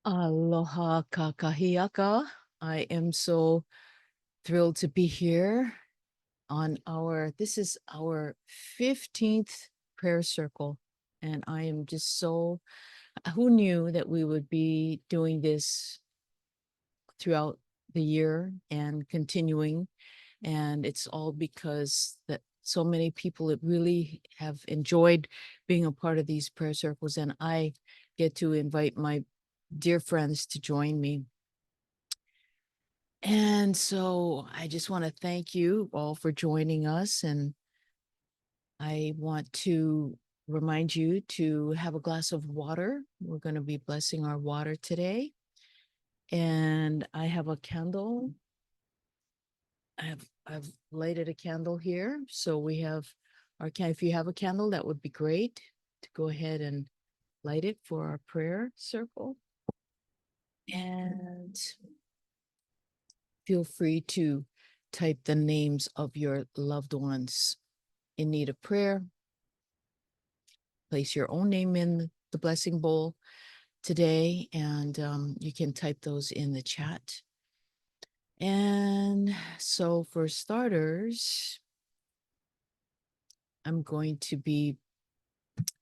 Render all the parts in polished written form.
Aloha kakahiaka. I am so thrilled to be here on this is our 15th prayer circle. And I am just who knew that we would be doing this throughout the year and continuing? And it's all because that so many people that really have enjoyed being a part of these prayer circles. And I get to invite my dear friends to join me. And so I just want to thank you all for joining us. And I want to remind you to have a glass of water. We're going to be blessing our water today. And I have a candle. I've lighted a candle here. So we have our candle. If you have a candle, that would be great to go ahead and light it for our prayer circle. And feel free to type the names of your loved ones in need of prayer. Place your own name in the blessing bowl today, and you can type those in the chat. And so for starters, I'm going to be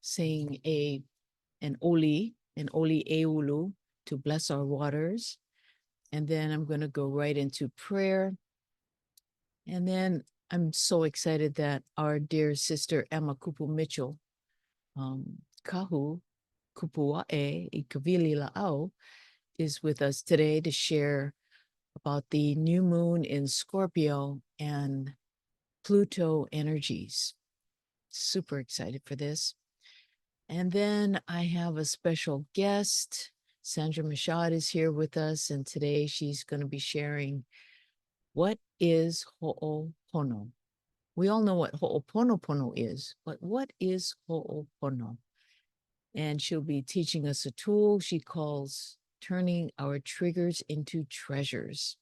saying an oli eulu to bless our waters. And then I'm going to go right into prayer. And then I'm so excited that our dear sister Emma Kupu Mitchell, Kahu Kupuae i Kavili La'au, is with us today to share about the new moon in Scorpio and Pluto energies. Super excited for this. And then I have a special guest. Sandra Mashad is here with us, and today she's going to be sharing what is Ho'opono. We all know what Ho'oponopono is, but what is Ho'opono? And she'll be teaching us a tool she calls turning our triggers into treasures.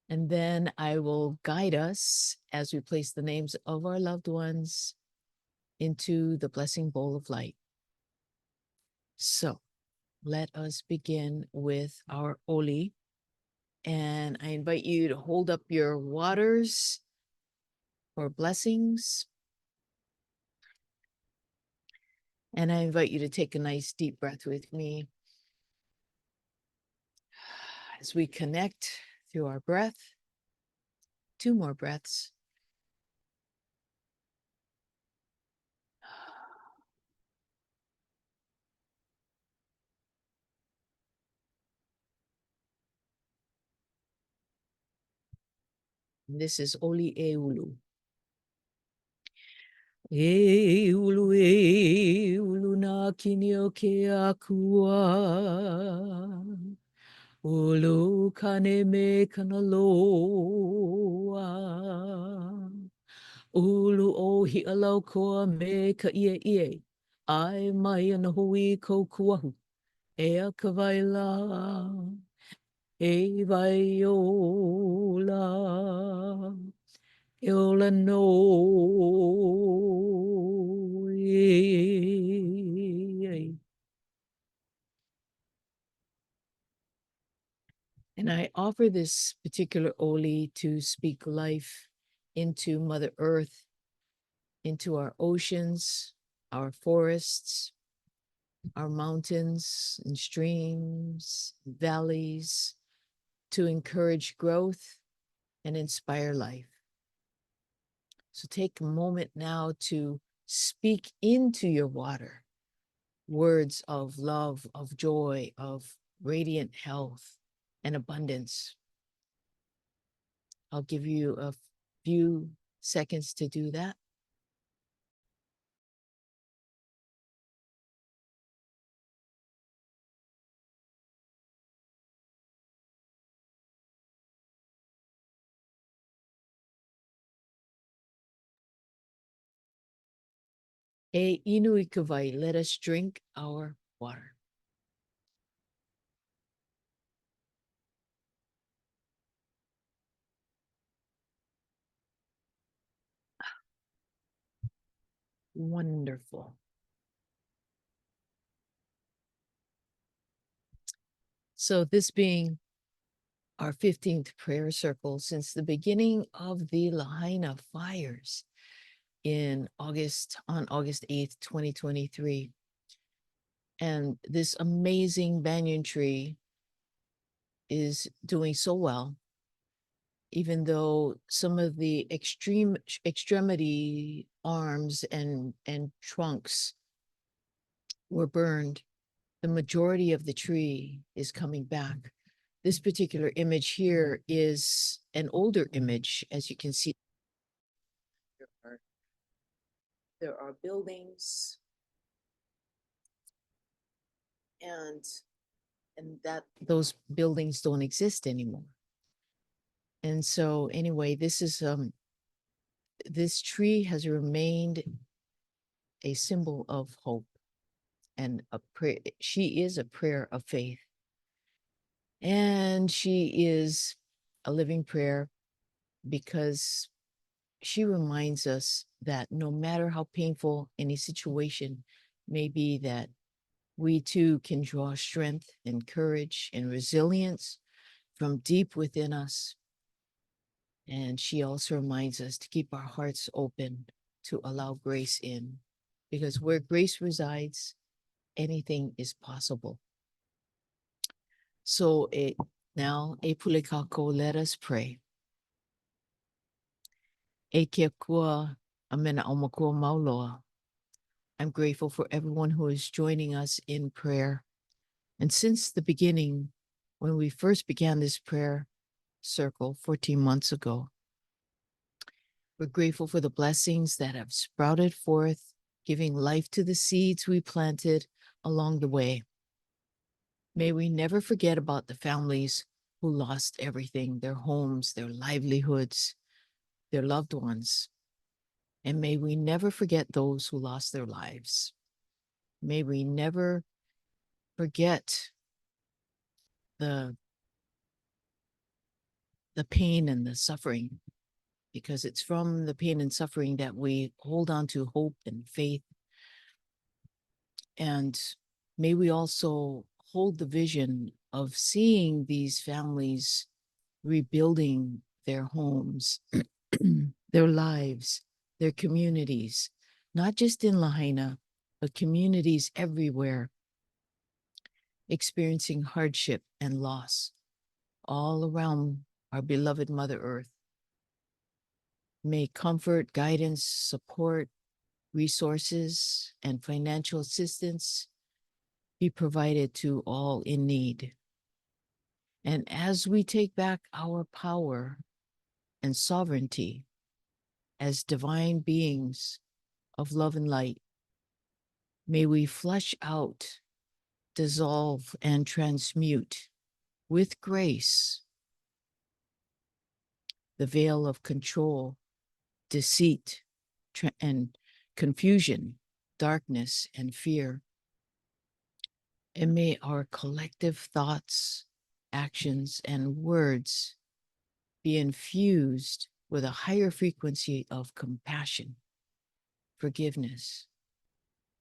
And then I will guide us as we place the names of our loved ones into the blessing bowl of light. So let us begin with our Oli. And I invite you to hold up your waters for blessings. And I invite you to take a nice deep breath with me as we connect through our breath. 2 more breaths. This is Oli Eulu. E ulu na kinio ke akua. Ulu kane me kana loa. Ulu o hi alau koa me ka ie. Ai mai ana hui ko kuahu. E a ka vaila. E vai ola. Yola no. And I offer this particular Oli to speak life into Mother Earth, into our oceans, our forests, our mountains and streams, valleys, to encourage growth and inspire life. So take a moment now to speak into your water words of love, of joy, of radiant health and abundance. I'll give you a few seconds to do that. E inu I kawai, let us drink our water. Wonderful. So this being our 15th prayer circle since the beginning of the Lahaina fires on August 8th, 2023. And this amazing banyan tree is doing so well, even though some of the extremity arms and trunks were burned. The majority of the tree is coming back. This particular image here is an older image, as you can see. There are buildings and that those buildings don't exist anymore. And so anyway, this tree has remained a symbol of hope and a prayer. She is a prayer of faith. And she is a living prayer because she reminds us that no matter how painful any situation may be, that we too can draw strength and courage and resilience from deep within us. And she also reminds us to keep our hearts open to allow grace in, because where grace resides, anything is possible. So now, Epulikako, let us pray. Ekeakua amena omakua mauloa. I'm grateful for everyone who is joining us in prayer. And since the beginning, when we first began this prayer circle 14 months ago, we're grateful for the blessings that have sprouted forth, giving life to the seeds we planted along the way. May we never forget about the families who lost everything, their homes, their livelihoods, their loved ones. And may we never forget those who lost their lives. May we never forget the pain and the suffering, because it's from the pain and suffering that we hold on to hope and faith. And may we also hold the vision of seeing these families rebuilding their homes, their lives, their communities, not just in Lahaina, but communities everywhere, experiencing hardship and loss all around our beloved Mother Earth. May comfort, guidance, support, resources, and financial assistance be provided to all in need. And as we take back our power and sovereignty as divine beings of love and light, may we flush out, dissolve, and transmute with grace the veil of control, deceit, and confusion, darkness, and fear. And may our collective thoughts, actions, and words be infused with a higher frequency of compassion, forgiveness,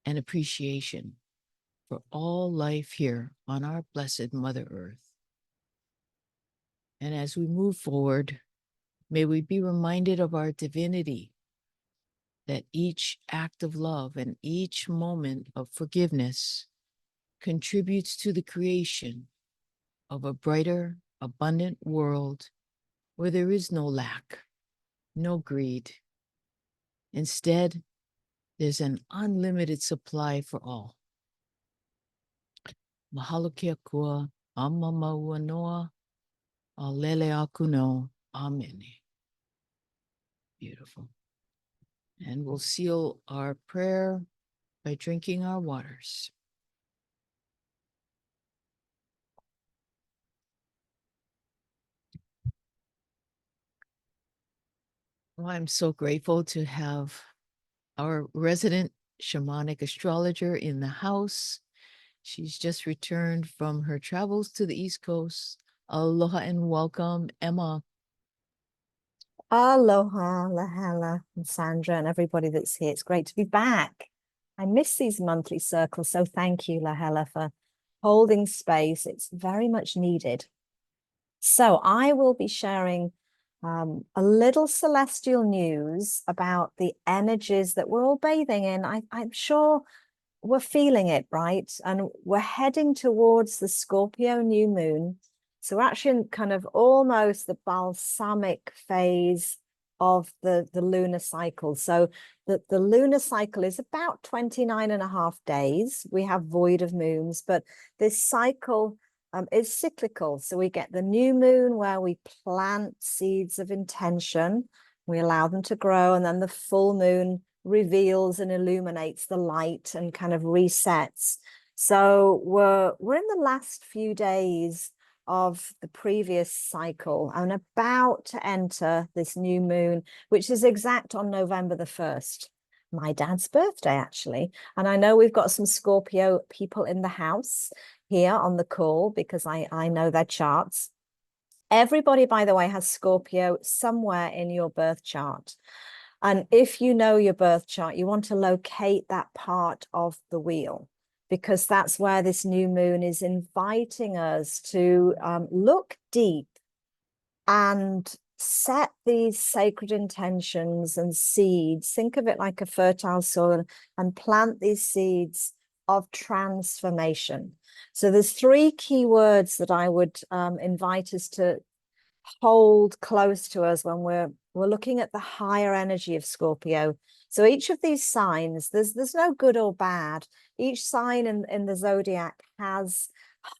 and appreciation for all life here on our blessed Mother Earth. And as we move forward, may we be reminded of our divinity, that each act of love and each moment of forgiveness contributes to the creation of a brighter, abundant world where there is no lack, no greed. Instead, there's an unlimited supply for all. Mahalo ke akua, ama maua noa, alele aku no, amen. Beautiful. And we'll seal our prayer by drinking our waters. Well, I'm so grateful to have our resident shamanic astrologer in the house. She's just returned from her travels to the East Coast. Aloha and welcome, Emma. Aloha, Lahala, and Sandra, and everybody that's here. It's great to be back. I miss these monthly circles, so thank you, Lahala, for holding space. It's very much needed. So I will be sharing a little celestial news about the energies that we're all bathing in. I'm sure we're feeling it, right? And we're heading towards the Scorpio new moon. So we're actually in kind of almost the balsamic phase of the lunar cycle. So the lunar cycle is about 29.5 days. We have void of moons, but this cycle is cyclical. So we get the new moon where we plant seeds of intention, we allow them to grow, and then the full moon reveals and illuminates the light and kind of resets. So we're in the last few days of the previous cycle and about to enter this new moon, which is exact on November the 1st, my dad's birthday, actually. And I know we've got some Scorpio people in the house here on the call because I know their charts. Everybody, by the way, has Scorpio somewhere in your birth chart. And if you know your birth chart, you want to locate that part of the wheel, because that's where this new moon is inviting us to look deep and set these sacred intentions and seeds. Think of it like a fertile soil and plant these seeds of transformation. So there's 3 key words that I would invite us to hold close to us when we're looking at the higher energy of Scorpio. So each of these signs, there's no good or bad. Each sign in the zodiac has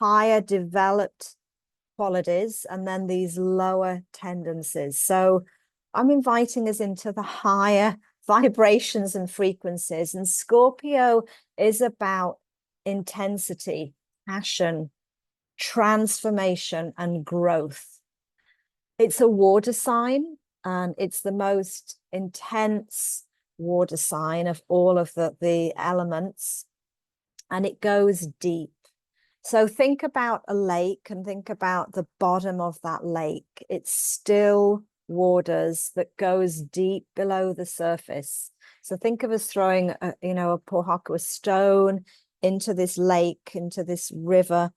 higher developed qualities and then these lower tendencies. So I'm inviting us into the higher vibrations and frequencies. And Scorpio is about intensity, passion, transformation, and growth. It's a water sign, and it's the most intense water sign of all of the elements, and it goes deep. So think about a lake and think about the bottom of that lake. It's still waters that goes deep below the surface. So think of us throwing a pohaku, a stone into this lake, into this river,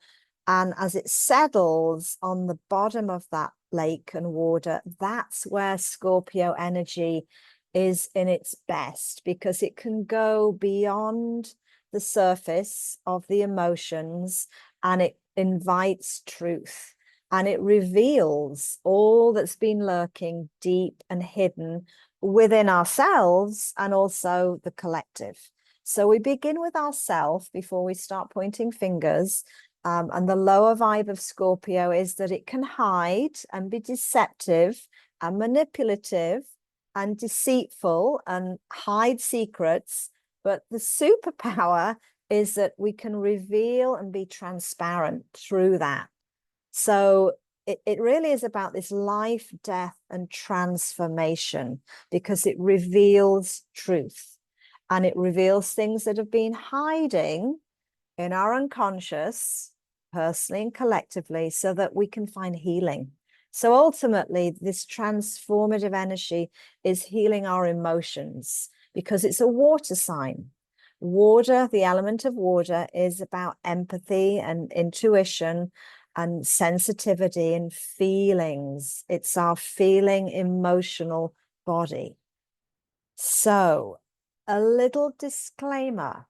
and as it settles on the bottom of that lake and water, that's where Scorpio energy is in its best, because it can go beyond the surface of the emotions, and it invites truth, and it reveals all that's been lurking deep and hidden within ourselves and also the collective. So we begin with ourselves before we start pointing fingers. And the lower vibe of Scorpio is that it can hide and be deceptive and manipulative and deceitful and hide secrets. But the superpower is that we can reveal and be transparent through that. So it really is about this life, death, and transformation, because it reveals truth, and it reveals things that have been hiding in our unconscious, personally and collectively, so that we can find healing. So ultimately, this transformative energy is healing our emotions, because it's a water sign. Water, the element of water, is about empathy and intuition and sensitivity and feelings. It's our feeling emotional body. So a little disclaimer.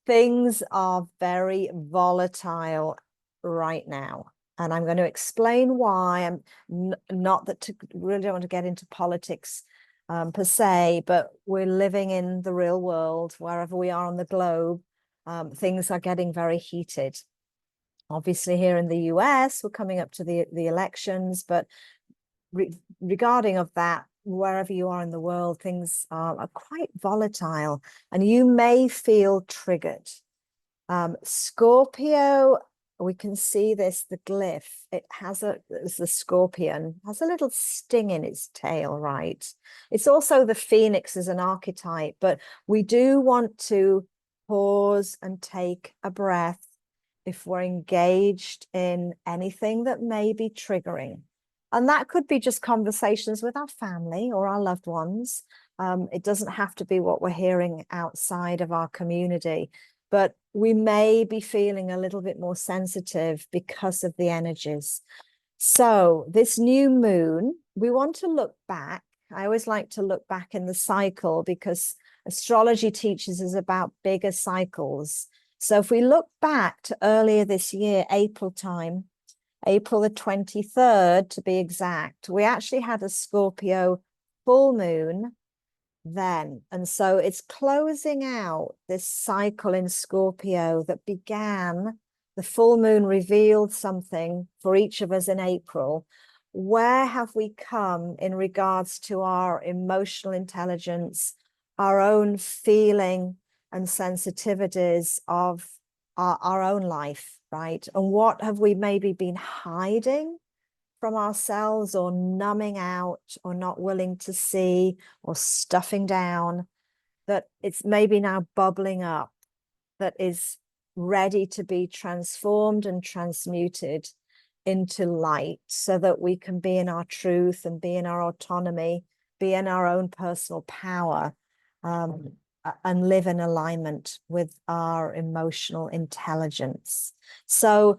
Things are very volatile right now, and I'm going to explain why. I'm not that really don't want to get into politics per se, but we're living in the real world. Wherever we are on the globe, things are getting very heated. Obviously, here in the US, we're coming up to the elections, but regarding of that, wherever you are in the world, things are quite volatile, and you may feel triggered. Scorpio, we can see this, the glyph, it's the scorpion, has a little sting in its tail, right? It's also the phoenix as an archetype, but we do want to pause and take a breath if we're engaged in anything that may be triggering. And that could be just conversations with our family or our loved ones. It doesn't have to be what we're hearing outside of our community. but we may be feeling a little bit more sensitive because of the energies. So this new moon, we want to look back. I always like to look back in the cycle because astrology teaches us about bigger cycles. So if we look back to earlier this year, April time, April the 23rd to be exact, we actually had a Scorpio full moon then. And so it's closing out this cycle in Scorpio that began, the full moon revealed something for each of us in April. Where have we come in regards to our emotional intelligence, our own feeling and sensitivities of our own life, right? And what have we maybe been hiding from ourselves, or numbing out, or not willing to see, or stuffing down, that it's maybe now bubbling up, that is ready to be transformed and transmuted into light, so that we can be in our truth and be in our autonomy, be in our own personal power, and live in alignment with our emotional intelligence. So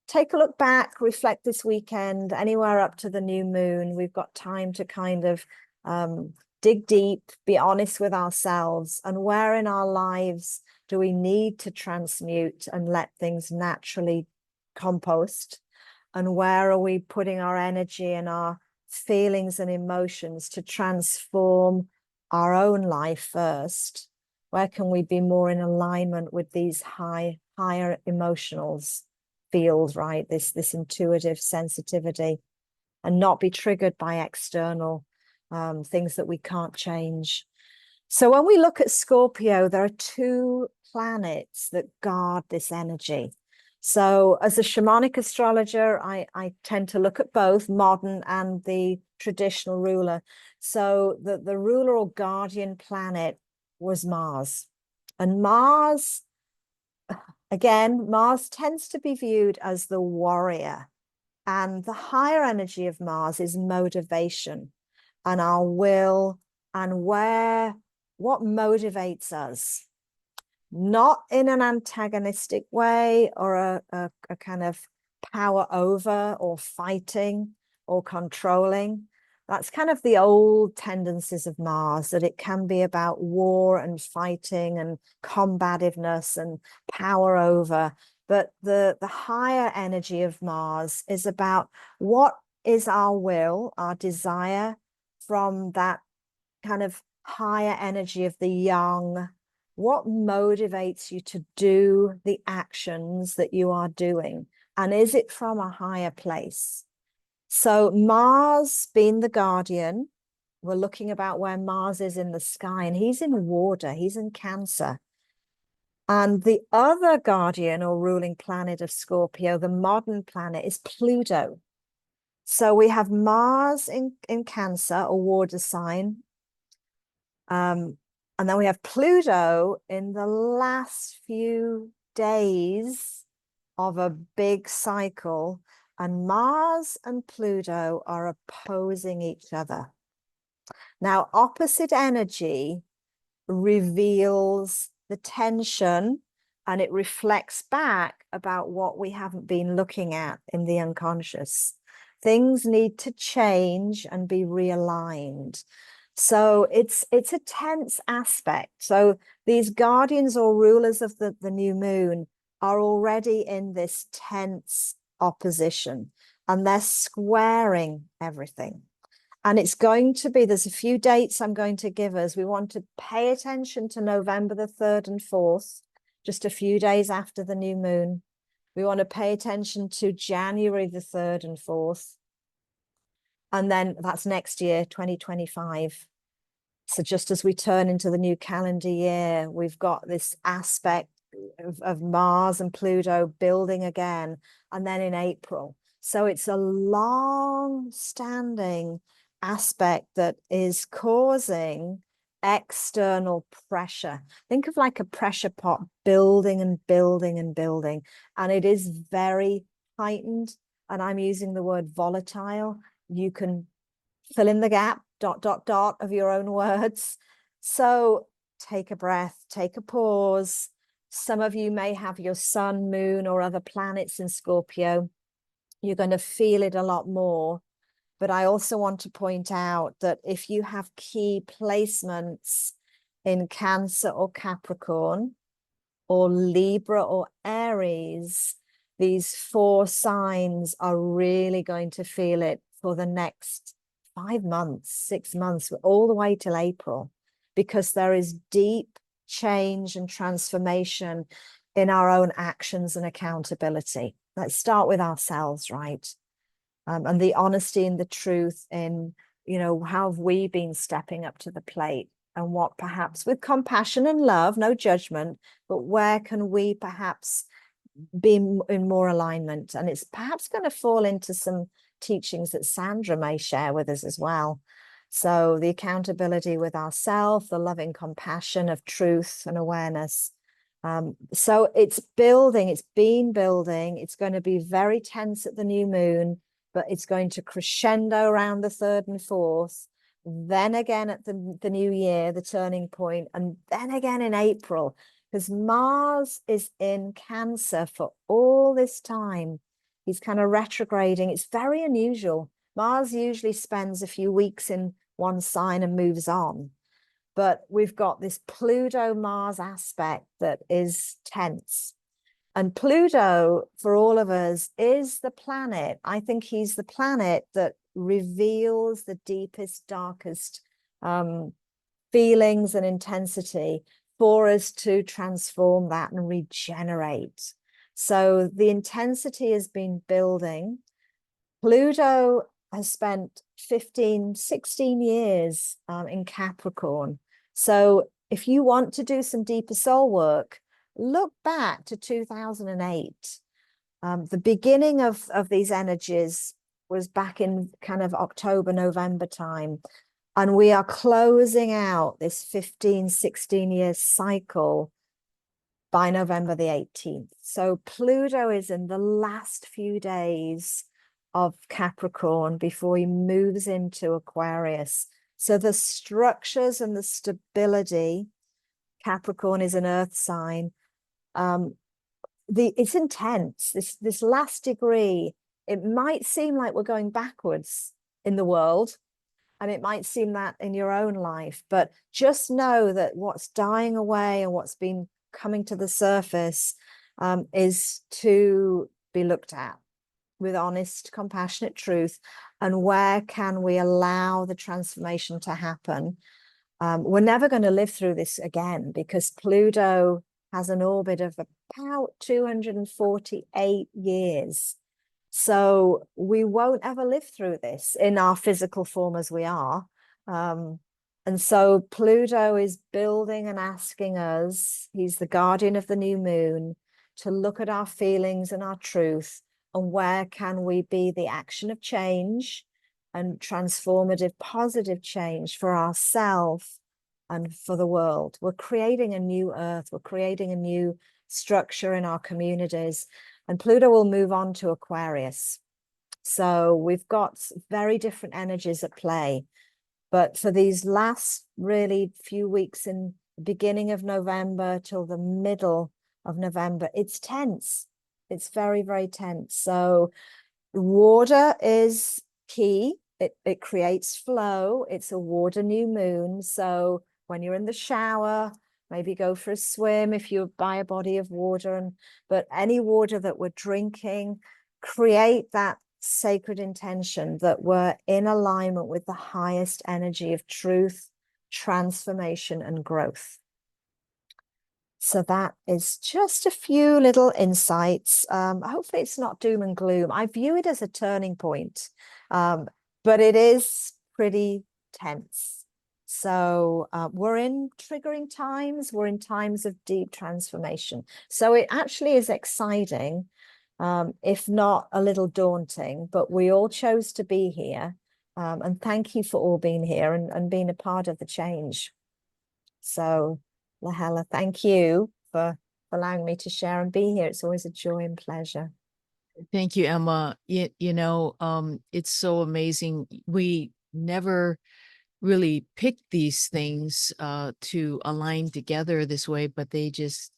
take a look back, reflect this weekend, anywhere up to the new moon. We've got time to kind of dig deep, be honest with ourselves, and where in our lives do we need to transmute and let things naturally compost? And where are we putting our energy and our feelings and emotions to transform our own life first? Where can we be more in alignment with these higher emotionals? Field, right? This intuitive sensitivity, and not be triggered by external things that we can't change. So when we look at Scorpio, there are two planets that guard this energy. So as a shamanic astrologer, I tend to look at both modern and the traditional ruler. So the ruler or guardian planet was Mars. And Mars, again, Mars tends to be viewed as the warrior, and the higher energy of Mars is motivation and our will, and what motivates us, not in an antagonistic way or a kind of power over or fighting or controlling. That's kind of the old tendencies of Mars, that it can be about war and fighting and combativeness and power over. But the higher energy of Mars is about what is our will, our desire from that kind of higher energy of the young. What motivates you to do the actions that you are doing? And is it from a higher place? So Mars being the guardian, we're looking about where Mars is in the sky, and he's in water, he's in Cancer. And the other guardian or ruling planet of Scorpio, the modern planet, is Pluto. So we have Mars in Cancer, or water sign. And then we have Pluto in the last few days of a big cycle, and Mars and Pluto are opposing each other. Now, opposite energy reveals the tension, and it reflects back about what we haven't been looking at in the unconscious. Things need to change and be realigned. So it's a tense aspect. So these guardians or rulers of the new moon are already in this tense opposition, and they're squaring everything. And it's going to be, there's a few dates I'm going to give us. We want to pay attention to November the 3rd and 4th, just a few days after the new moon. We want to pay attention to January the 3rd and 4th. And then that's next year, 2025. So just as we turn into the new calendar year, we've got this aspect of Mars and Pluto building again, and then in April. So it's a long-standing aspect that is causing external pressure. Think of like a pressure pot building and building and building, and it is very heightened. And I'm using the word volatile. You can fill in the gap, ... of your own words. So take a breath, take a pause, Some of you may have your sun, moon, or other planets in Scorpio. You're going to feel it a lot more. But I also want to point out that if you have key placements in Cancer or Capricorn, or Libra or Aries, these 4 signs are really going to feel it for the next 5 months, 6 months, all the way till April, because there is deep change and transformation in our own actions and accountability. Let's start with ourselves, right? And the honesty and the truth in, how have we been stepping up to the plate, and what perhaps with compassion and love, no judgment, but where can we perhaps be in more alignment? And it's perhaps going to fall into some teachings that Sandra may share with us as well. So the accountability with ourselves, the loving compassion of truth and awareness. So it's building, it's been building. It's going to be very tense at the new moon, but it's going to crescendo around the 3rd and 4th. Then again at the new year, the turning point, and then again in April, because Mars is in Cancer for all this time. He's kind of retrograding. It's very unusual. Mars usually spends a few weeks in one sign and moves on. But we've got this Pluto-Mars aspect that is tense. And Pluto, for all of us, is the planet. I think he's the planet that reveals the deepest, darkest feelings and intensity for us to transform that and regenerate. So the intensity has been building. Pluto has spent 15, 16 years in Capricorn. So if you want to do some deeper soul work, look back to 2008. The beginning of these energies was back in kind of October, November time. And we are closing out this 15, 16 year cycle by November the 18th. So Pluto is in the last few days of Capricorn before he moves into Aquarius. So the structures and the stability, Capricorn is an earth sign. It's intense. This last degree, it might seem like we're going backwards in the world, and it might seem that in your own life, but just know that what's dying away and what's been coming to the surface is to be looked at with honest, compassionate truth. And where can we allow the transformation to happen? We're never going to live through this again, because Pluto has an orbit of about 248 years. So we won't ever live through this in our physical form as we are. And so Pluto is building and asking us, he's the guardian of the new moon, to look at our feelings and our truth, and where can we be the action of change and transformative, positive change for ourselves and for the world. We're creating a new earth. We're creating a new structure in our communities. And Pluto will move on to Aquarius. So we've got very different energies at play. But for these last really few weeks in the beginning of November till the middle of November, it's tense. It's very, very tense. So water is key. It creates flow. It's a water new moon. So when you're in the shower, maybe go for a swim if you're by a body of water. But any water that we're drinking, create that sacred intention that we're in alignment with the highest energy of truth, transformation, and growth. So that is just a few little insights. Hopefully it's not doom and gloom. I view it as a turning point, but it is pretty tense. So we're in triggering times. We're in times of deep transformation. So it actually is exciting, if not a little daunting, but we all chose to be here. And thank you for all being here and being a part of the change. So Mahalo, thank you for allowing me to share and be here. It's always a joy and pleasure. Thank you, Emma. It's so amazing. We never really picked these things to align together this way, but they just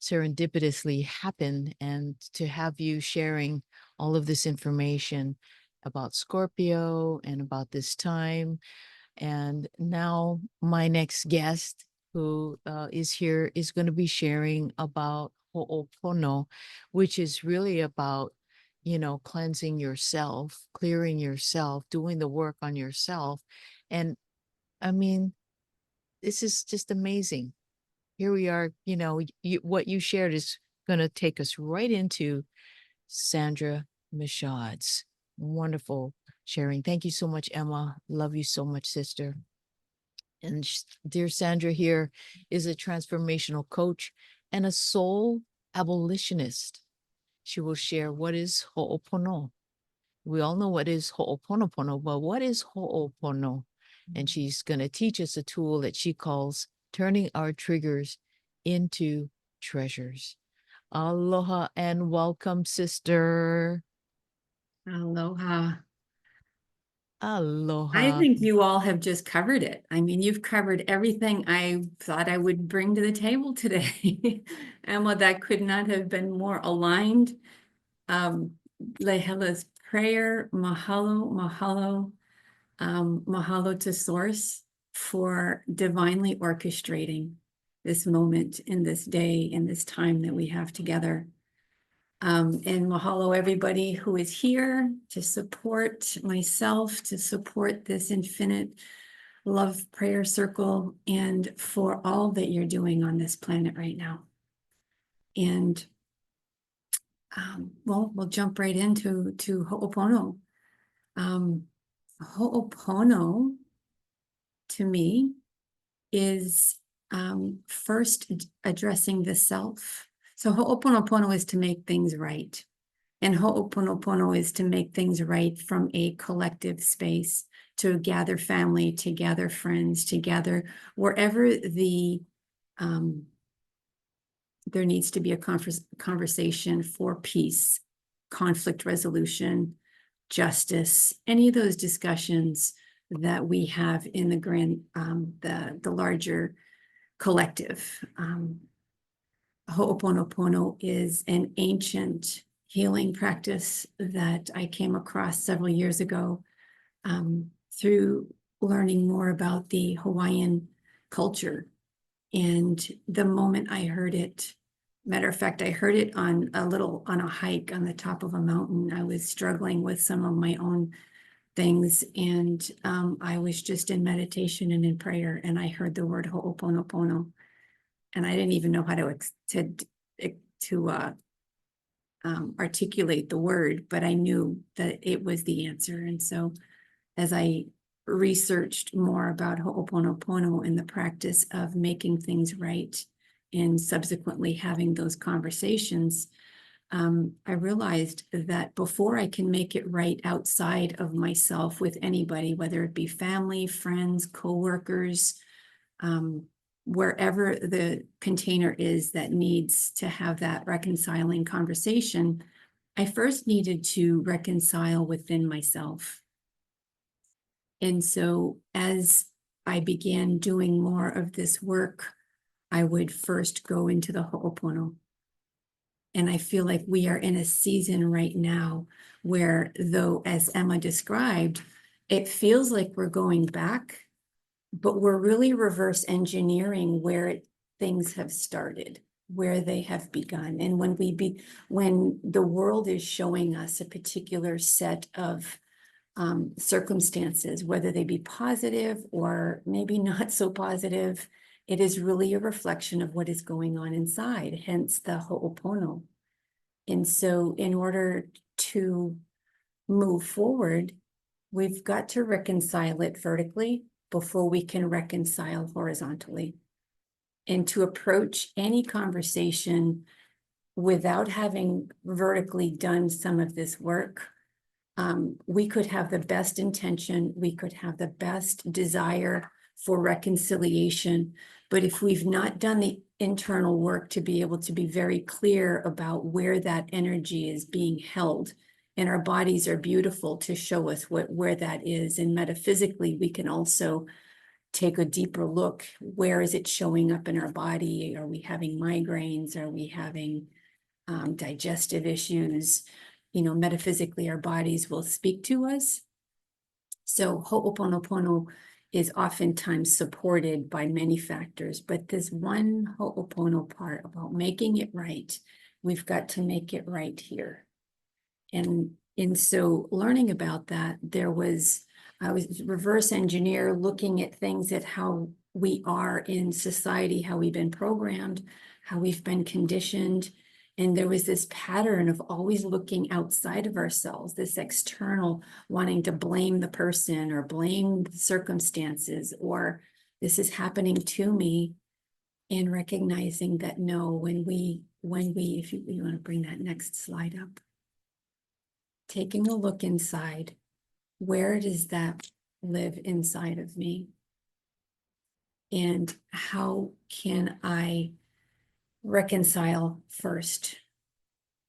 serendipitously happen, and to have you sharing all of this information about Scorpio and about this time. And now my next guest who is here is going to be sharing about Ho'opono, which is really about, cleansing yourself, clearing yourself, doing the work on yourself. And I mean, this is just amazing. Here we are, what you shared is going to take us right into Sandra Michaud's wonderful sharing. Thank you so much, Emma. Love you so much, sister. And dear Sandra here is a transformational coach and a soul abolitionist. She will share what is Ho'opono. We all know what is Ho'oponopono, but what is Ho'opono? And she's going to teach us a tool that she calls turning our triggers into treasures. Aloha and welcome, sister. Aloha. Aloha. I think you all have just covered it. I mean, you've covered everything I thought I would bring to the table today. Emma, that could not have been more aligned. Lehela's prayer, mahalo, mahalo, mahalo to Source for divinely orchestrating this moment in this day, in this time that we have together. And mahalo everybody who is here to support myself, to support this infinite love prayer circle, and for all that you're doing on this planet right now. And we'll jump right into Ho'opono. Ho'opono to me is first addressing the self. So Ho'oponopono is to make things right. And Ho'oponopono is to make things right from a collective space, to gather family, to gather friends, to gather wherever there needs to be a conversation for peace, conflict resolution, justice, any of those discussions that we have in the grand, the larger collective. Ho'oponopono is an ancient healing practice that I came across several years ago through learning more about the Hawaiian culture. And the moment I heard it, matter of fact, I heard it on a hike on the top of a mountain. I was struggling with some of my own things, and I was just in meditation and in prayer, and I heard the word Ho'oponopono. And I didn't even know how to articulate the word, but I knew that it was the answer. And so as I researched more about Ho'oponopono and the practice of making things right and subsequently having those conversations, I realized that before I can make it right outside of myself with anybody, whether it be family, friends, coworkers, wherever the container is that needs to have that reconciling conversation, I first needed to reconcile within myself. And so as I began doing more of this work, I would first go into the Ho'opono. And I feel like we are in a season right now where, though, as Emma described, it feels like we're going back, but we're really reverse engineering where things have started, where they have begun. And when the world is showing us a particular set of circumstances, whether they be positive or maybe not so positive, it is really a reflection of what is going on inside, hence the Ho'opono. And so in order to move forward, we've got to reconcile it vertically before we can reconcile horizontally. And to approach any conversation without having vertically done some of this work, we could have the best intention, we could have the best desire for reconciliation, but if we've not done the internal work to be able to be very clear about where that energy is being held, and our bodies are beautiful to show us where that is, and metaphysically we can also take a deeper look. Where is it showing up in our body? Are we having migraines? Are we having digestive issues? You know, metaphysically, our bodies will speak to us. So Ho'oponopono is oftentimes supported by many factors, but this one Ho'opono part about making it right, we've got to make it right here. And so learning about that, I was reverse engineer, looking at things at how we are in society, how we've been programmed, how we've been conditioned. And there was this pattern of always looking outside of ourselves, this external wanting to blame the person or blame the circumstances, or this is happening to me, and recognizing that no, when we, if you want to bring that next slide up, taking a look inside, where does that live inside of me? And how can I reconcile first?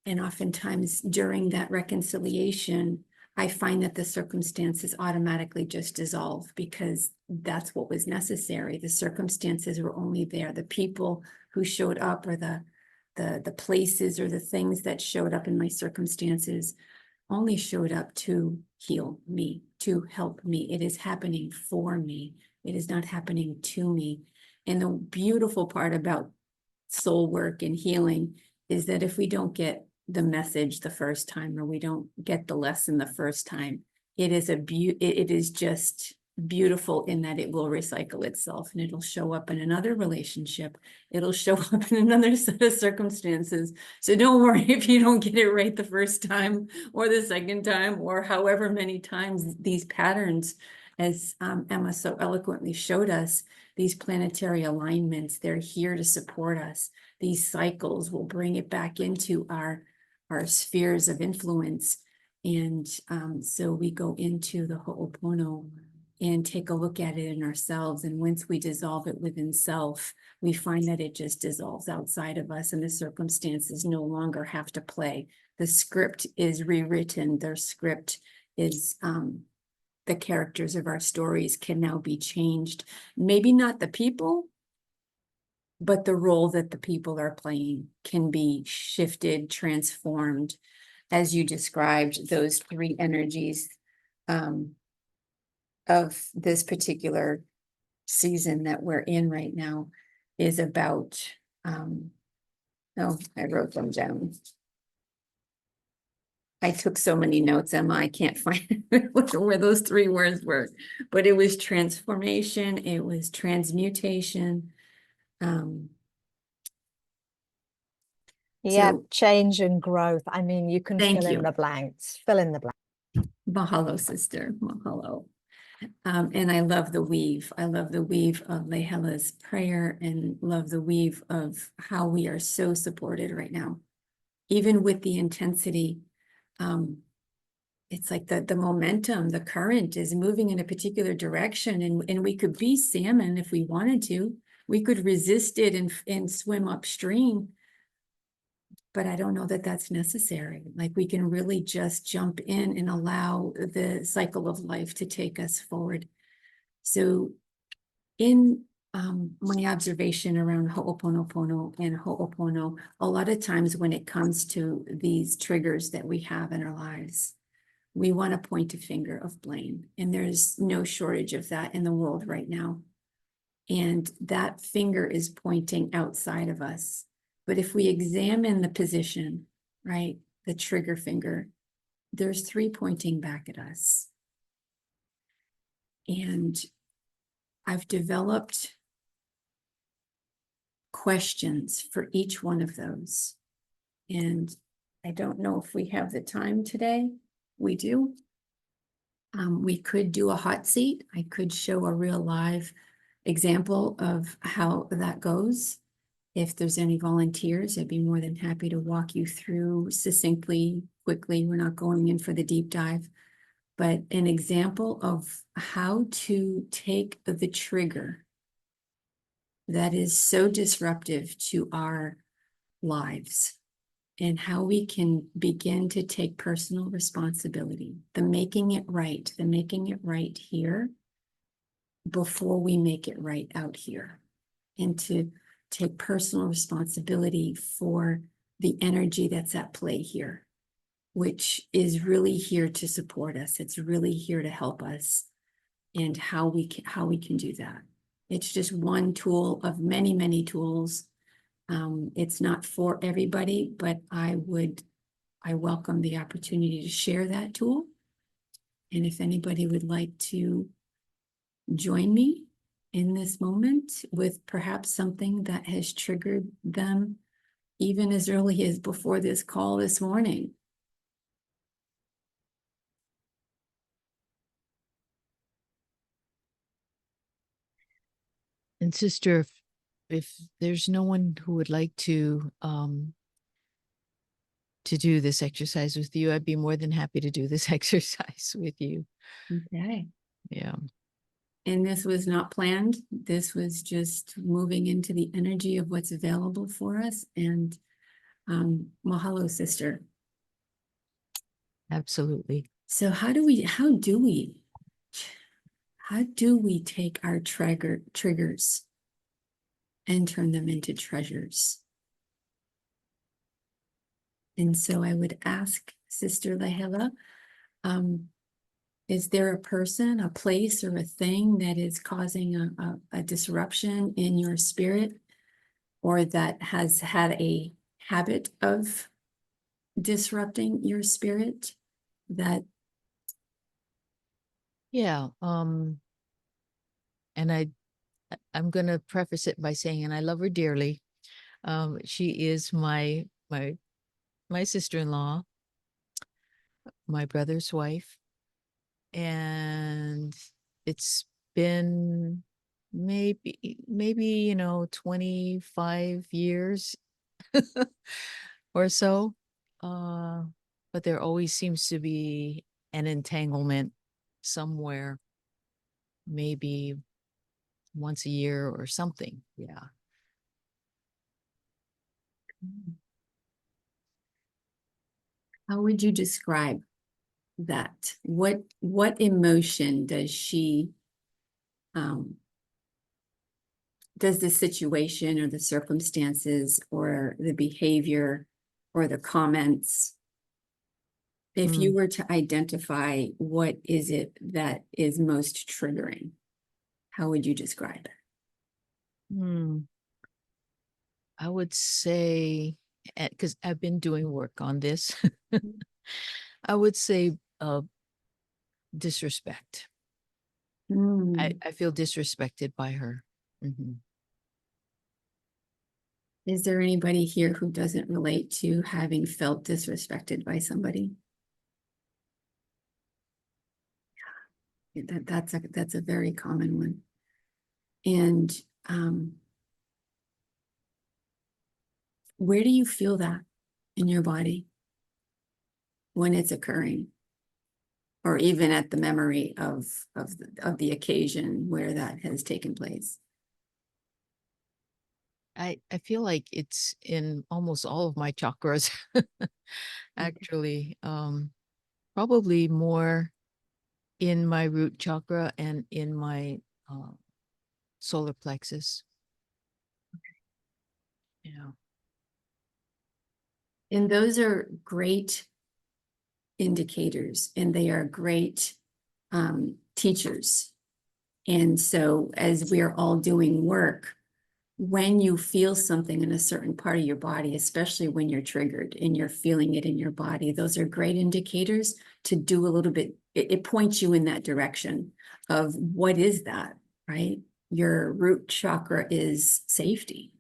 And oftentimes during that reconciliation, I find that the circumstances automatically just dissolve because that's what was necessary. The circumstances were only there. The people who showed up, or the places or the things that showed up in my circumstances, only showed up to heal me, to help me. It is happening for me. It is not happening to me. And the beautiful part about soul work and healing is that if we don't get the message the first time, or we don't get the lesson the first time, it is just beautiful in that it will recycle itself, and it'll show up in another relationship. It'll show up in another set of circumstances. So don't worry if you don't get it right the first time or the second time, or however many times. These patterns, as Emma so eloquently showed us, these planetary alignments, they're here to support us. These cycles will bring it back into our spheres of influence. And so we go into the Ho'opono and take a look at it in ourselves. And once we dissolve it within self, we find that it just dissolves outside of us, and the circumstances no longer have to play. The script is rewritten. Their script is, the characters of our stories can now be changed. Maybe not the people, but the role that the people are playing can be shifted, transformed. As you described, those three energies of this particular season that we're in right now is about, oh, I wrote them down. I took so many notes, Emma, I can't find where those three words were, but it was transformation, it was transmutation. Yeah, So- change and growth. I mean, you can Thank fill you. in the blanks, fill in the blanks. Mahalo, sister, mahalo. And I love the weave. I love the weave of Lehela's prayer, and love the weave of how we are so supported right now. Even with the intensity, it's like the momentum, the current is moving in a particular direction, and we could be salmon if we wanted to. We could resist it and swim upstream. But I don't know that that's necessary. Like, we can really just jump in and allow the cycle of life to take us forward. So in my observation around Ho'oponopono and Ho'opono, a lot of times when it comes to these triggers that we have in our lives, we want to point a finger of blame. And there's no shortage of that in the world right now. And that finger is pointing outside of us. But if we examine the position, right, the trigger finger, there's three pointing back at us. And I've developed questions for each one of those. And I don't know if we have the time today. We do. We could do a hot seat. I could show a real live example of how that goes. If there's any volunteers, I'd be more than happy to walk you through succinctly, quickly. We're not going in for the deep dive, but an example of how to take the trigger that is so disruptive to our lives, and how we can begin to take personal responsibility, the making it right here before we make it right out here, and to take personal responsibility for the energy that's at play here, which is really here to support us. It's really here to help us, and how we can do that. It's just one tool of many, many tools. It's not for everybody, but I welcome the opportunity to share that tool. And if anybody would like to join me in this moment with perhaps something that has triggered them even as early as before this call this morning. And sister, if there's no one who would like to do this exercise with you, I'd be more than happy to do this exercise with you. Okay. Yeah. And this was not planned. This was just moving into the energy of what's available for us. And mahalo, sister. Absolutely. So how do we take our triggers and turn them into treasures? And so I would ask Sister Lahela, is there a person, a place, or a thing that is causing a disruption in your spirit, or that has had a habit of disrupting your spirit? That Yeah. And I'm gonna preface it by saying, and I love her dearly. She is my sister-in-law, my brother's wife, and it's been maybe 25 years or so. But there always seems to be an entanglement somewhere, maybe once a year or something. Yeah. how would you describe that? What emotion does she does the situation or the circumstances or the behavior or the comments, if you were to identify what is it that is most triggering, how would you describe it? I would say, because I've been doing work on this, I would say disrespect. I feel disrespected by her. Is there anybody here who doesn't relate to having felt disrespected by somebody? That's a very common one. And where do you feel that in your body when it's occurring? Or even at the memory of the occasion where that has taken place? I feel like it's in almost all of my chakras, actually. Probably more in my root chakra and in my solar plexus. Yeah. And those are great indicators, and they are great teachers. And so as we're all doing work, when you feel something in a certain part of your body, especially when you're triggered and you're feeling it in your body, those are great indicators to do a little bit. It points you in that direction of what is that, right? Your root chakra is safety,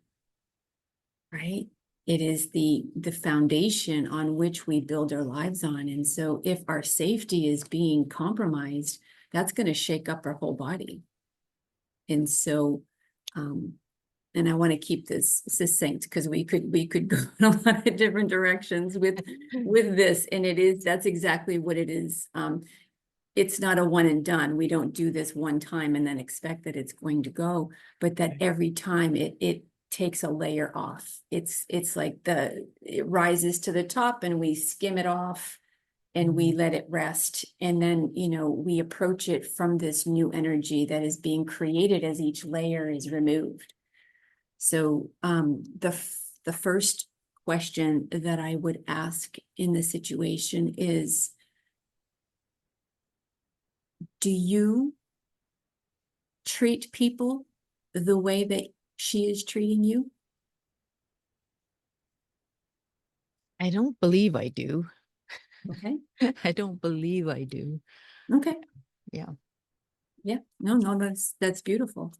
right? It is the foundation on which we build our lives on. And so if our safety is being compromised, that's going to shake up our whole body. And so, and I want to keep this succinct because we could go in a lot of different directions with this. And that's exactly what it is. It's not a one and done. We don't do this one time and then expect that it's going to go, but that every time it takes a layer off. It's like it rises to the top and we skim it off, and we let it rest. And then, you know, we approach it from this new energy that is being created as each layer is removed. So the first question that I would ask in the situation is, do you treat people the way that she is treating you? I don't believe I do. Okay. I don't believe I do. Okay. Yeah. Yeah. No, that's beautiful.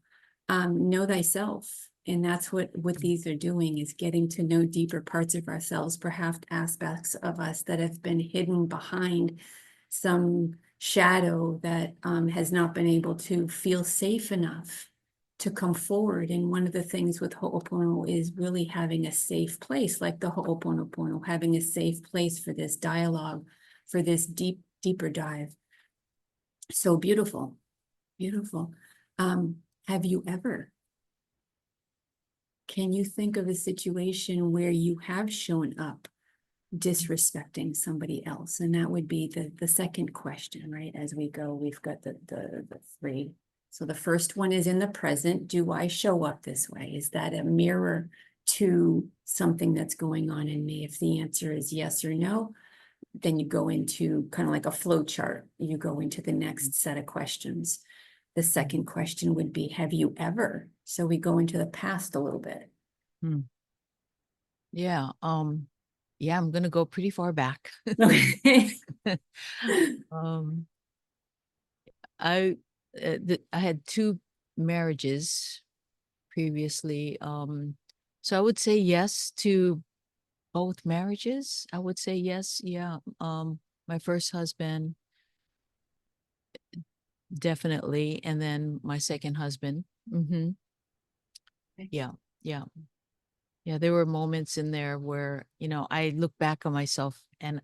Know thyself. And that's what these are doing, is getting to know deeper parts of ourselves, perhaps aspects of us that have been hidden behind some shadow that has not been able to feel safe enough to come forward. And one of the things with Ho'oponopono is really having a safe place, like the Ho'oponopono, having a safe place for this dialogue, for this deeper dive. So beautiful, beautiful. Have you ever? Can you think of a situation where you have shown up disrespecting somebody else? And that would be the second question, right? As we go, we've got the three. So the first one is in the present. Do I show up this way? Is that a mirror to something that's going on in me? If the answer is yes or no, then you go into kind of like a flow chart. You go into the next set of questions. The second question would be, have you ever? So we go into the past a little bit. Yeah. Yeah, I'm gonna go pretty far back. Okay. um I I had two marriages previously. So I would say yes to both marriages. I would say yes. Yeah. My first husband, definitely, and then my second husband. Mm-hmm. Yeah. Yeah. Yeah. There were moments in there where, I look back on myself and,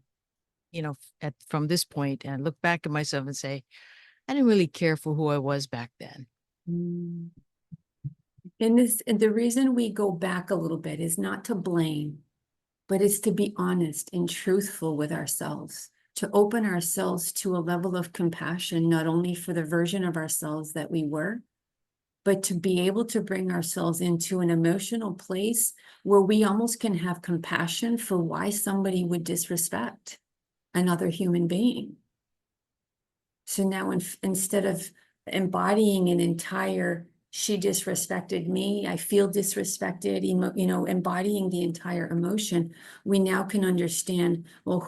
from this point, and look back at myself and say, I didn't really care for who I was back then. Mm. And the reason we go back a little bit is not to blame, but it's to be honest and truthful with ourselves, to open ourselves to a level of compassion, not only for the version of ourselves that we were, but to be able to bring ourselves into an emotional place where we almost can have compassion for why somebody would disrespect another human being. So now instead of embodying an entire, she disrespected me, I feel disrespected, embodying the entire emotion, we now can understand, well,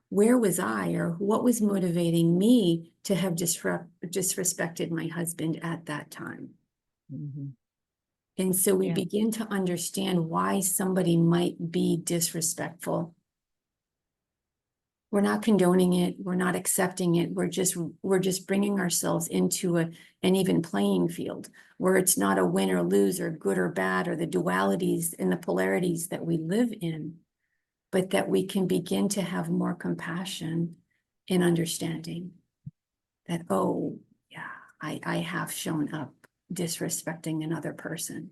where was I, or what was motivating me to have disrespected my husband at that time? Mm-hmm. And so we Yeah. begin to understand why somebody might be disrespectful. We're not condoning it. We're not accepting it. We're just bringing ourselves into an even playing field where it's not a win or lose or good or bad or the dualities and the polarities that we live in, but that we can begin to have more compassion and understanding that, oh, yeah, I have shown up disrespecting another person.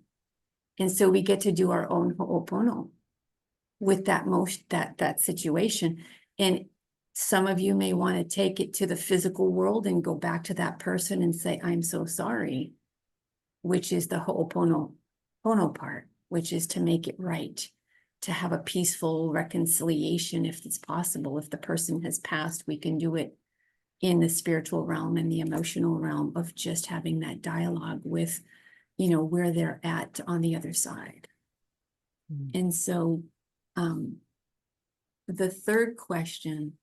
And so we get to do our own Ho'opono with that situation. And some of you may want to take it to the physical world and go back to that person and say, I'm so sorry, which is the Ho'oponopono part, which is to make it right, to have a peaceful reconciliation if it's possible. If the person has passed, we can do it in the spiritual realm and the emotional realm of just having that dialogue with, where they're at on the other side. Mm. And so the third question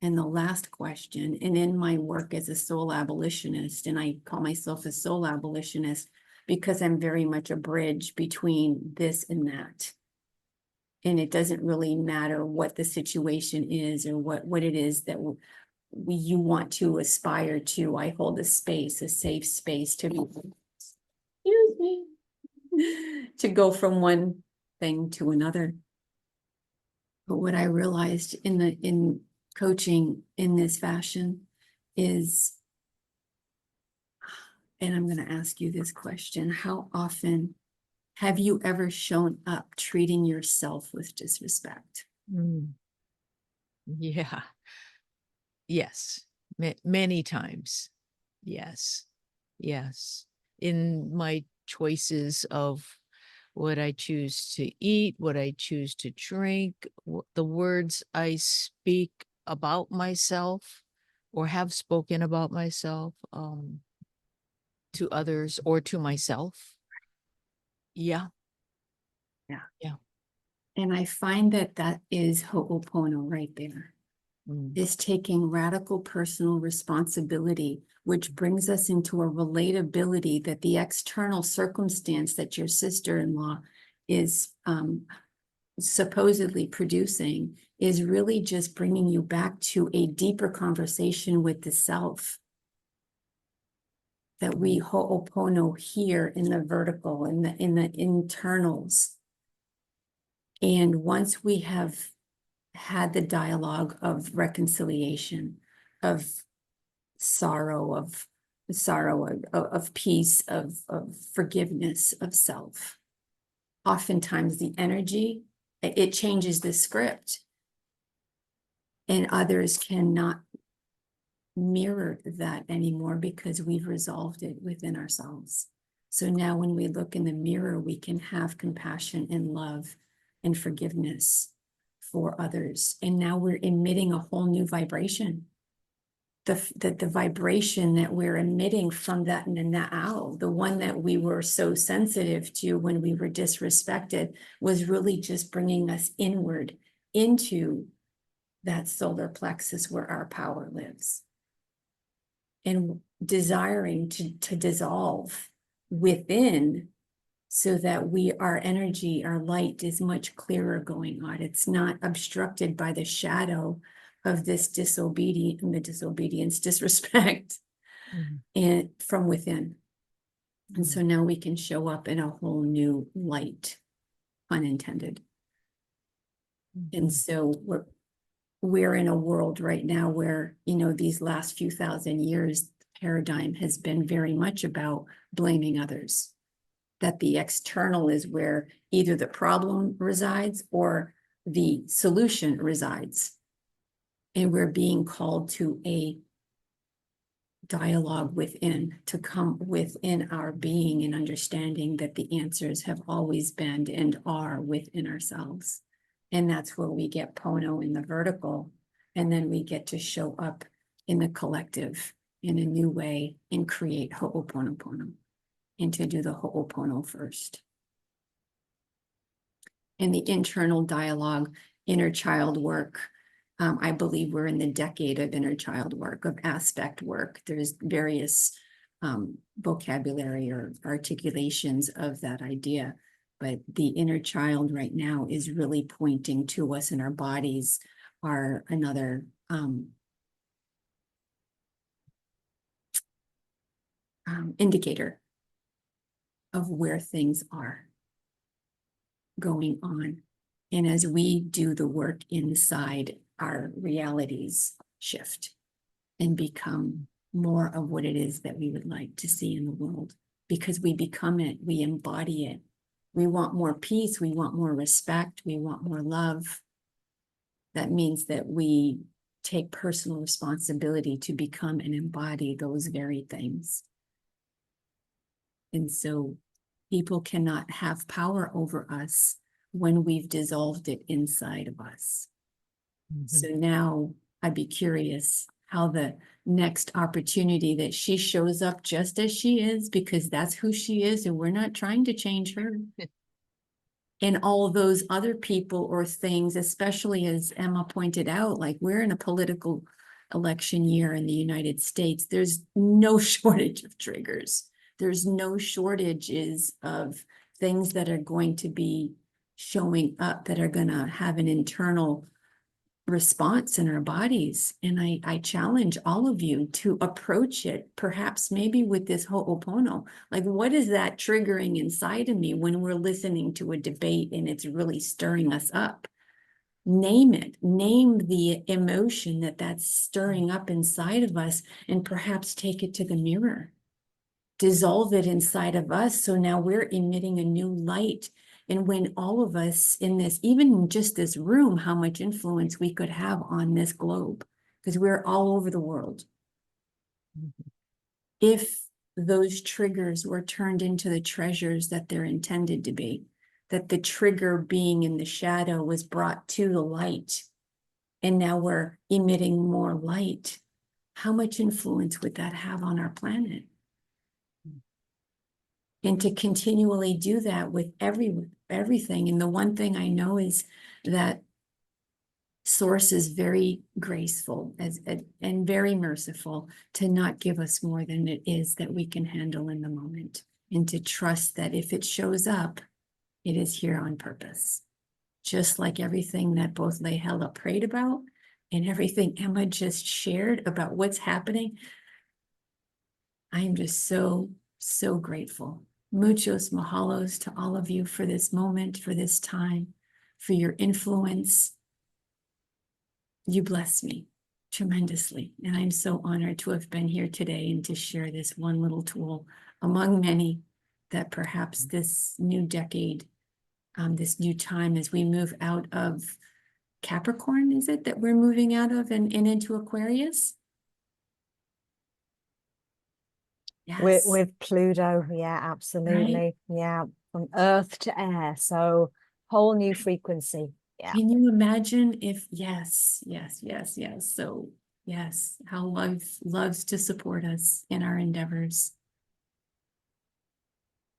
and the last question, and in my work as a soul abolitionist, and I call myself a soul abolitionist because I'm very much a bridge between this and that. And it doesn't really matter what the situation is or what it is that you want to aspire to. I hold a space, a safe space to be, excuse me, to go from one thing to another. But what I realized in coaching in this fashion is, and I'm going to ask you this question, how often have you ever shown up treating yourself with disrespect? Mm. Yeah. Yes, many times. Yes, yes. In my choices of what I choose to eat, what I choose to drink, the words I speak about myself or have spoken about myself to others or to myself. Yeah. Yeah. Yeah. And I find that that is Ho'opono right there. Is taking radical personal responsibility, which brings us into a relatability that the external circumstance that your sister-in-law is supposedly producing is really just bringing you back to a deeper conversation with the self that we Ho'opono here in the vertical, in the internals. And once we have had the dialogue of reconciliation, of sorrow, of peace, of forgiveness, of self. Oftentimes the energy, it changes the script, and others cannot mirror that anymore because we've resolved it within ourselves. So now when we look in the mirror, we can have compassion and love and forgiveness for others. And now we're emitting a whole new vibration. The vibration that we're emitting from that Na'au, the one that we were so sensitive to when we were disrespected, was really just bringing us inward into that solar plexus where our power lives. And desiring to dissolve within so that our energy, our light is much clearer going on. It's not obstructed by the shadow of this disobedience, disrespect, and from within. And so now we can show up in a whole new light, unintended. And so we're in a world right now where, these last few thousand years, the paradigm has been very much about blaming others. That the external is where either the problem resides or the solution resides. And we're being called to a dialogue within, to come within our being and understanding that the answers have always been and are within ourselves. And that's where we get Pono in the vertical. And then we get to show up in the collective in a new way and create Ho'oponopono. And to do the Ho'opono first. And the internal dialogue, inner child work. I believe we're in the decade of inner child work, of aspect work. There's various vocabulary or articulations of that idea. But the inner child right now is really pointing to us, and our bodies are another indicator of where things are going on. And as we do the work inside, our realities shift and become more of what it is that we would like to see in the world, because we become it, we embody it. We want more peace, we want more respect, we want more love. That means that we take personal responsibility to become and embody those very things. And so people cannot have power over us when we've dissolved it inside of us. So now I'd be curious how the next opportunity that she shows up just as she is, because that's who she is, and we're not trying to change her. And all of those other people or things, especially as Emma pointed out, like we're in a political election year in the United States, there's no shortage of triggers. There's no shortages of things that are going to be showing up that are going to have an internal response in our bodies. And I challenge all of you to approach it, perhaps maybe with this Ho'opono. Like, what is that triggering inside of me when we're listening to a debate and it's really stirring us up? Name it, name the emotion that's stirring up inside of us, and perhaps take it to the mirror. Dissolve it inside of us. So now we're emitting a new light. And when all of us in this, even just this room, how much influence we could have on this globe, because we're all over the world. Mhm. If those triggers were turned into the treasures that they're intended to be, that the trigger being in the shadow was brought to the light, and now we're emitting more light, how much influence would that have on our planet? And to continually do that with everything. And the one thing I know is that Source is very graceful and very merciful to not give us more than it is that we can handle in the moment, and to trust that if it shows up, it is here on purpose. Just like everything that both Lahela prayed about and everything Emma just shared about what's happening, I'm just so, so grateful. Muchos mahalos to all of you for this moment, for this time, for your influence. You bless me tremendously, and I'm so honored to have been here today and to share this one little tool among many that perhaps this new decade, this new time as we move out of Capricorn, is it that we're moving out of and into Aquarius? Yes, With Pluto, yeah, right? absolutely. Yeah, from earth to air. So whole new frequency. Yeah. Can you imagine if, yes, yes, yes, yes. So yes, how love loves to support us in our endeavors.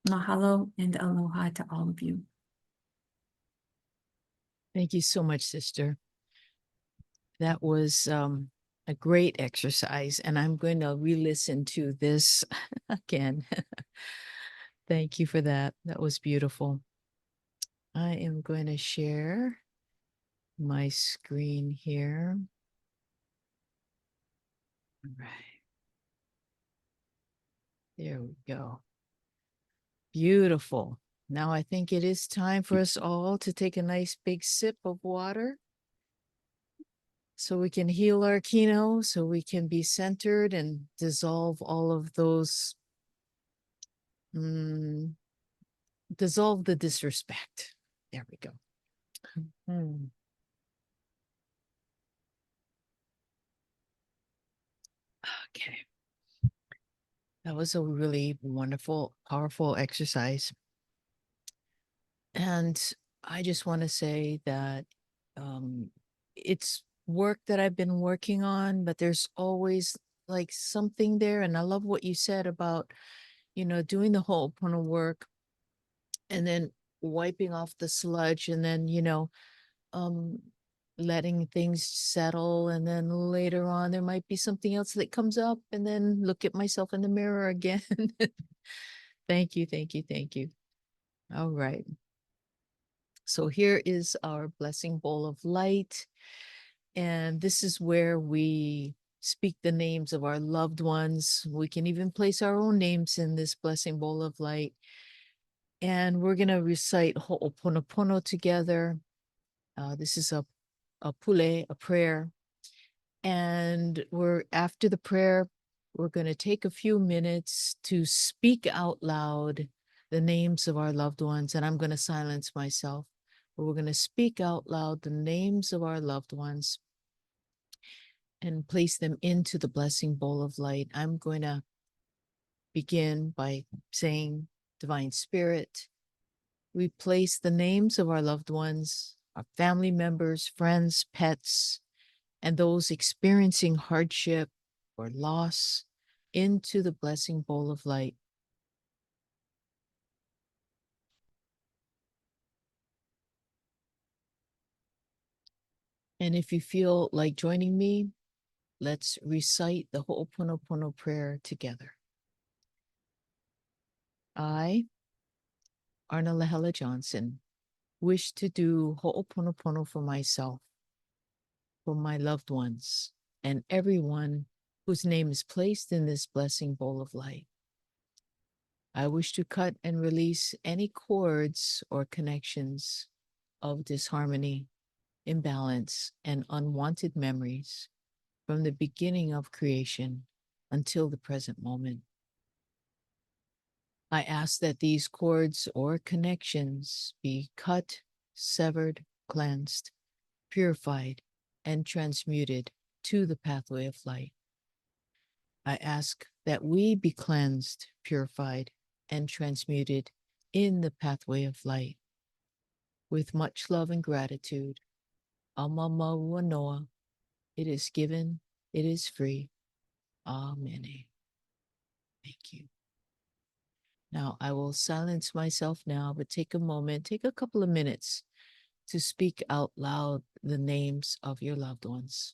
Mahalo and aloha to all of you. Thank you so much, sister. That was a great exercise, and I'm going to re-listen to this again. Thank you for that. That was beautiful. I am going to share my screen here. All right. There we go. Beautiful. Now I think it is time for us all to take a nice big sip of water so we can heal our kino, so we can be centered and dissolve all of those, dissolve the disrespect. There we go. Mm. Okay. That was a really wonderful, powerful exercise. And I just want to say that it's work that I've been working on, but there's always like something there. And I love what you said about, doing the whole Ho'oponopono work and then wiping off the sludge and then, um, letting things settle. And then later on, there might be something else that comes up and then look at myself in the mirror again. Thank you, thank you, thank you. All right. So here is our blessing bowl of light. And this is where we speak the names of our loved ones. We can even place our own names in this blessing bowl of light. And we're going to recite Ho'oponopono together. This is a pule, a prayer. And after the prayer, we're going to take a few minutes to speak out loud the names of our loved ones. And I'm going to silence myself. We're going to speak out loud the names of our loved ones and place them into the blessing bowl of light. I'm going to begin by saying, Divine Spirit, we place the names of our loved ones, our family members, friends, pets, and those experiencing hardship or loss into the blessing bowl of light. And if you feel like joining me, let's recite the Ho'oponopono prayer together. I, Arna Lahela Johnson, wish to do Ho'oponopono for myself, for my loved ones, and everyone whose name is placed in this blessing bowl of light. I wish to cut and release any cords or connections of disharmony, imbalance, and unwanted memories from the beginning of creation until the present moment. I ask that these cords or connections be cut, severed, cleansed, purified, and transmuted to the pathway of light. I ask that we be cleansed, purified, and transmuted in the pathway of light. With much love and gratitude, Amama Noah, it is given, it is free. Amen. Thank you. Now I will silence myself now, but take a moment, take a couple of minutes to speak out loud the names of your loved ones.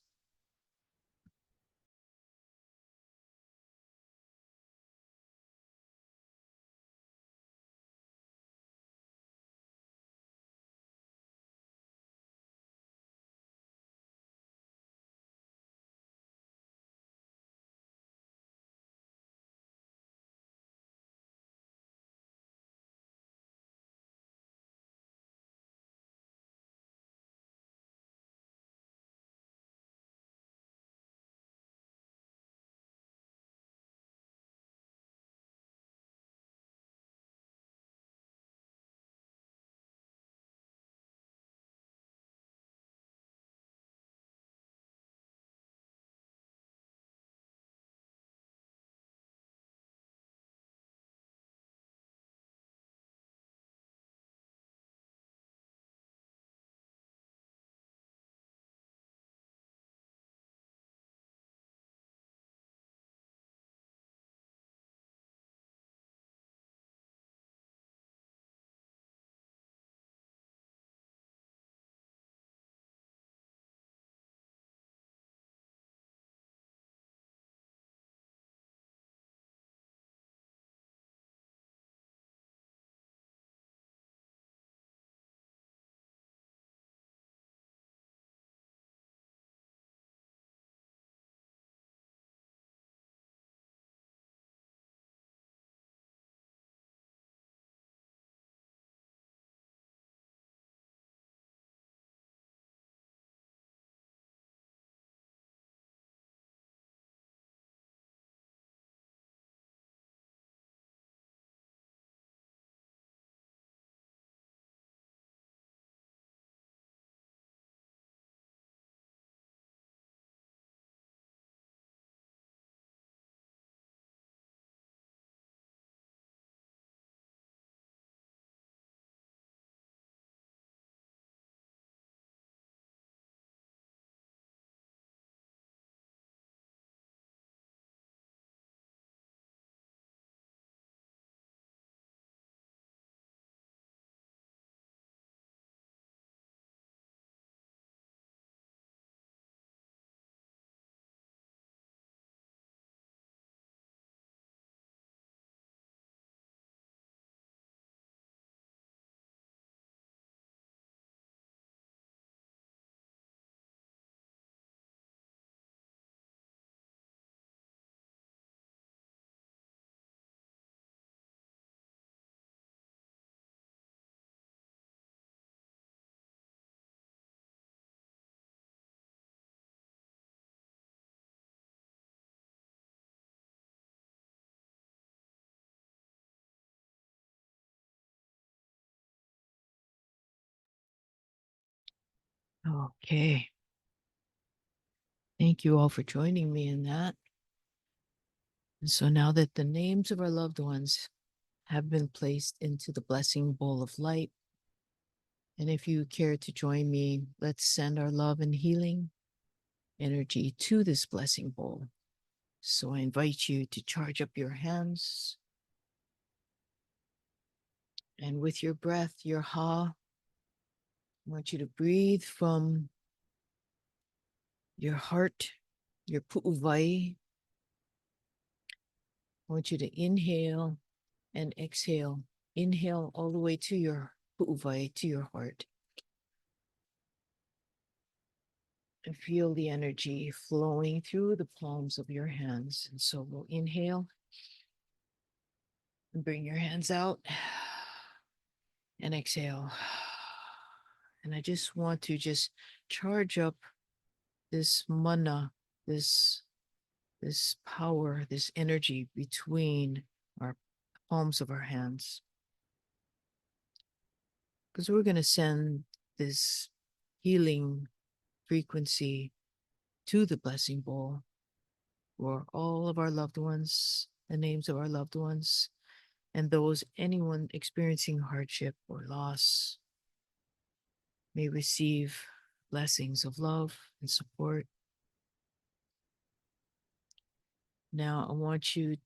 Okay. Thank you all for joining me in that. And so now that the names of our loved ones have been placed into the blessing bowl of light, and if you care to join me, let's send our love and healing energy to this blessing bowl. So I invite you to charge up your hands. And with your breath, your ha, I want you to breathe from your heart, your pu'uvai. I want you to inhale and exhale. Inhale all the way to your pu'uvai, to your heart. And feel the energy flowing through the palms of your hands. And so we'll inhale and bring your hands out and exhale. And I just want to just charge up this mana, this power, this energy between our palms of our hands. Because we're going to send this healing frequency to the blessing bowl for all of our loved ones, the names of our loved ones, and anyone experiencing hardship or loss may receive blessings of love and support. Now, I want you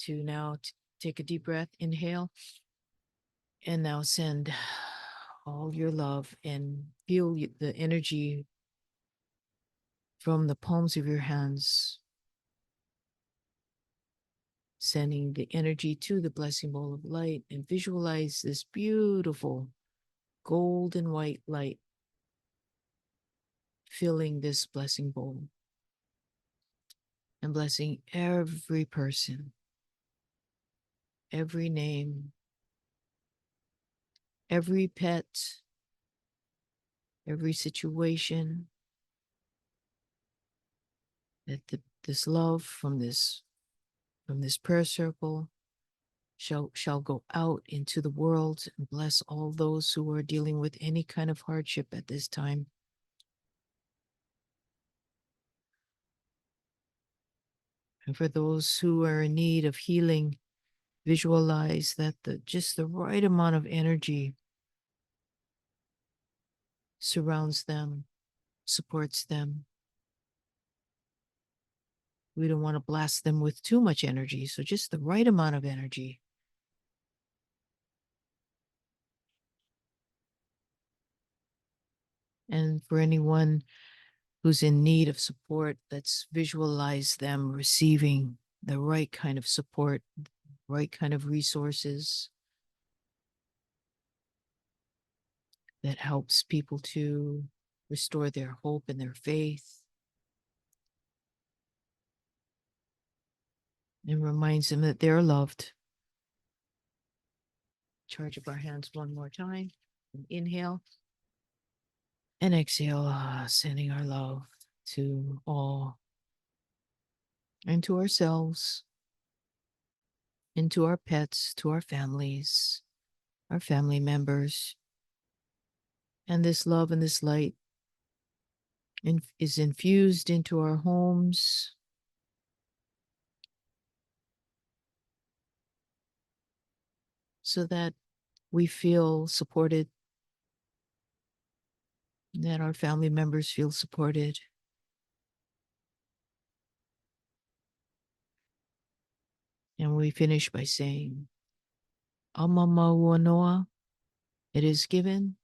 to take a deep breath, inhale, and now send all your love and feel the energy from the palms of your hands, sending the energy to the blessing bowl of light, and visualize this beautiful golden white light filling this blessing bowl and blessing every person, every name, every pet, every situation, that this love from this prayer circle shall go out into the world and bless all those who are dealing with any kind of hardship at this time. And for those who are in need of healing, visualize that just the right amount of energy surrounds them, supports them. We don't want to blast them with too much energy, so just the right amount of energy. And for anyone who's in need of support, let's visualize them receiving the right kind of support, right kind of resources that helps people to restore their hope and their faith, and reminds them that they're loved. Charge up our hands one more time. Inhale and exhale, sending our love to all and to ourselves, and to our pets, to our families, our family members. And this love and this light is infused into our homes, so that we feel supported, that our family members feel supported. And we finish by saying, Amamawanoa, it is given,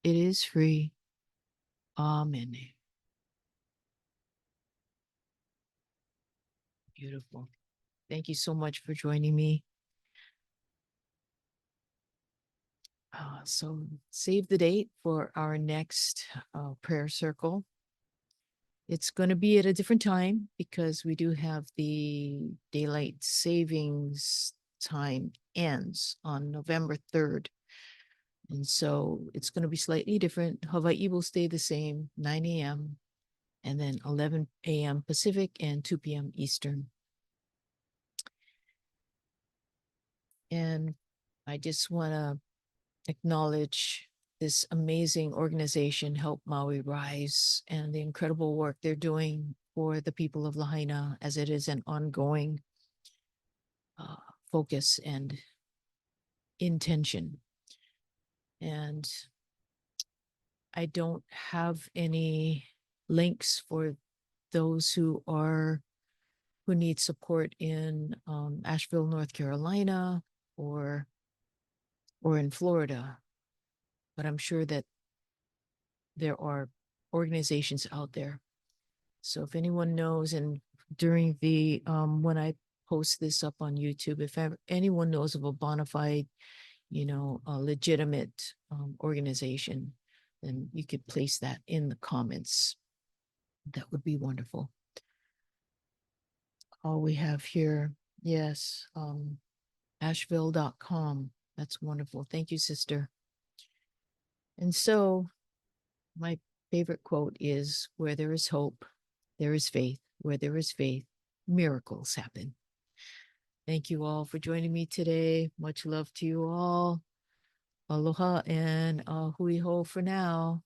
it is free. Amen. Beautiful. Thank you so much for joining me. So save the date for our next prayer circle. It's going to be at a different time because we do have the daylight savings time ends on November 3rd. And so it's going to be slightly different. Hawaii will stay the same, 9 a.m. and then 11 a.m. Pacific and 2 p.m. Eastern. And I just want to acknowledge this amazing organization, Help Maui Rise, and the incredible work they're doing for the people of Lahaina, as it is an ongoing focus and intention. And I don't have any links for those who need support in Asheville, North Carolina, or in Florida, but I'm sure that there are organizations out there. So if anyone knows, and during the when I post this up on YouTube, if anyone knows of a bona fide, a legitimate organization, then you could place that in the comments. That would be wonderful. All we have here, yes, Asheville.com. That's wonderful. Thank you, sister. And so my favorite quote is, where there is hope, there is faith. Where there is faith, miracles happen. Thank you all for joining me today. Much love to you all. Aloha and hui ho for now.